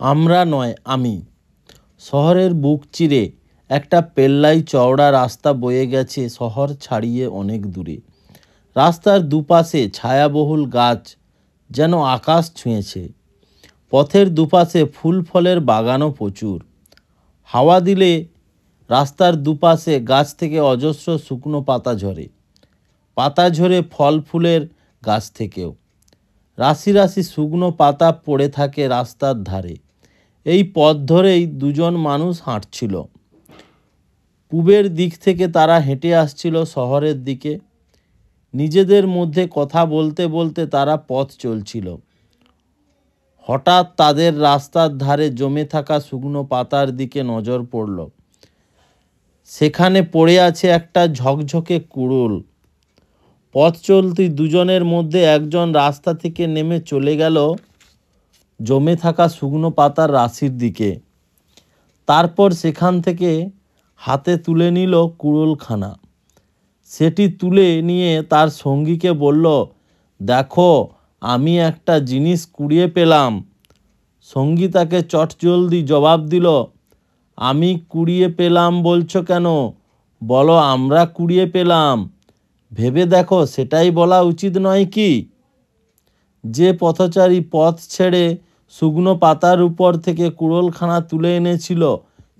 আমরা নয় আমি। শহরের বুক চিরে একটা পেল্লাই চওড়া রাস্তা বয়ে গেছে শহর ছাড়িয়ে অনেক দূরে। রাস্তার দুপাশে ছায়াবহুল গাছ যেন আকাশ ছুঁয়েছে। পথের দুপাশে ফুল ফলের বাগানও প্রচুর। হাওয়া দিলে রাস্তার দুপাশে গাছ থেকে অজস্র শুকনো পাতা ঝরে। পাতা ঝরে ফল ফুলের গাছ থেকেও। রাশি রাশি শুকনো পাতা পড়ে থাকে রাস্তার ধারে। এই পথ ধরেই দুজন মানুষ হাঁটছিল। পূবের দিক থেকে তারা হেঁটে আসছিল শহরের দিকে। নিজেদের মধ্যে কথা বলতে বলতে তারা পথ চলছিল। হঠাৎ তাদের রাস্তার ধারে জমে থাকা শুকনো পাতার দিকে নজর পড়ল। সেখানে পড়ে আছে একটা ঝকঝকে কুড়ুল। পথ চলতি দুজনের মধ্যে একজন রাস্তা থেকে নেমে চলে গেল জমে থাকা শুকনো পাতার রাশির দিকে। তারপর সেখান থেকে হাতে তুলে নিল কুড়ুলখানা। সেটি তুলে নিয়ে তার সঙ্গীকে বলল, দেখো আমি একটা জিনিস কুড়িয়ে পেলাম। সঙ্গী তাকে চটজলদি জবাব দিল, আমি কুড়িয়ে পেলাম বলছো কেন? বলো আমরা কুড়িয়ে পেলাম। ভেবে দেখো, সেটাই বলা উচিত নয় কি? যে পথচারী পথ ছেড়ে শুকনো পাতার উপর থেকে কুড়োলখানা তুলে এনেছিল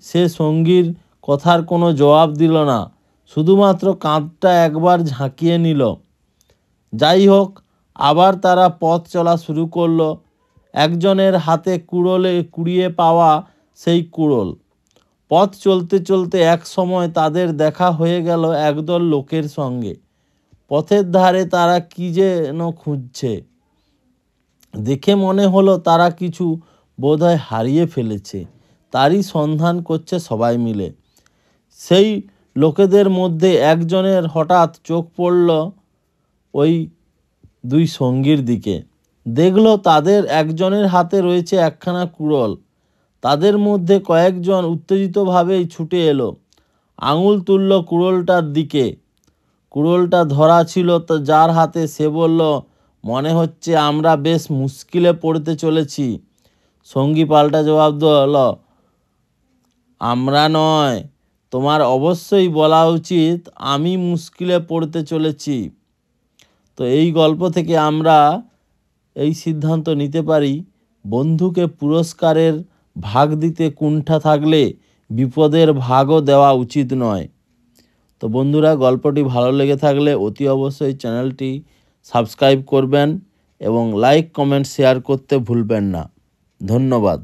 সে সঙ্গীর কথার কোনো জবাব দিল না, শুধুমাত্র কাঁধটা একবার ঝাঁকিয়ে নিল। যাই হোক, আবার তারা পথ চলা শুরু করলো। একজনের হাতে কুড়িয়ে পাওয়া সেই কুড়োল। পথ চলতে চলতে এক সময় তাদের দেখা হয়ে গেল একদল লোকের সঙ্গে। পথের ধারে তারা কি যেন খুঁজছে। দেখে মনে হলো তারা কিছু বোধহয় হারিয়ে ফেলেছে। তারই সন্ধান করছে সবাই মিলে। সেই লোকেদের মধ্যে একজনের হঠাৎ চোখ পড়ল ওই দুই সঙ্গীর দিকে। দেখলো তাদের একজনের হাতে রয়েছে একখানা কুড়োল। তাদের মধ্যে কয়েকজন উত্তেজিতভাবেই ছুটে এলো, আঙুল তুলল কুড়োলটার দিকে। কুড়োলটা ধরা ছিল যার হাতে সে বলল, মনে হচ্ছে আমরা বেশ মুশকিলে পড়তে চলেছি। সঙ্গী পাল্টা জবাব দিল, আমরা নয়, তোমার অবশ্যই বলা উচিত আমি মুশকিলে পড়তে চলেছি। তো এই গল্প থেকে আমরা এই সিদ্ধান্ত নিতে পারি, বন্ধুকে পুরস্কারের ভাগ দিতে কুণ্ঠা থাকলে বিপদের ভাগও দেওয়া উচিত নয়। তো বন্ধুরা, গল্পটি ভালো লেগে থাকলে অতি অবশ্যই চ্যানেলটি সাবস্ক্রাইব করবেন এবং লাইক কমেন্ট শেয়ার করতে ভুলবেন না। ধন্যবাদ।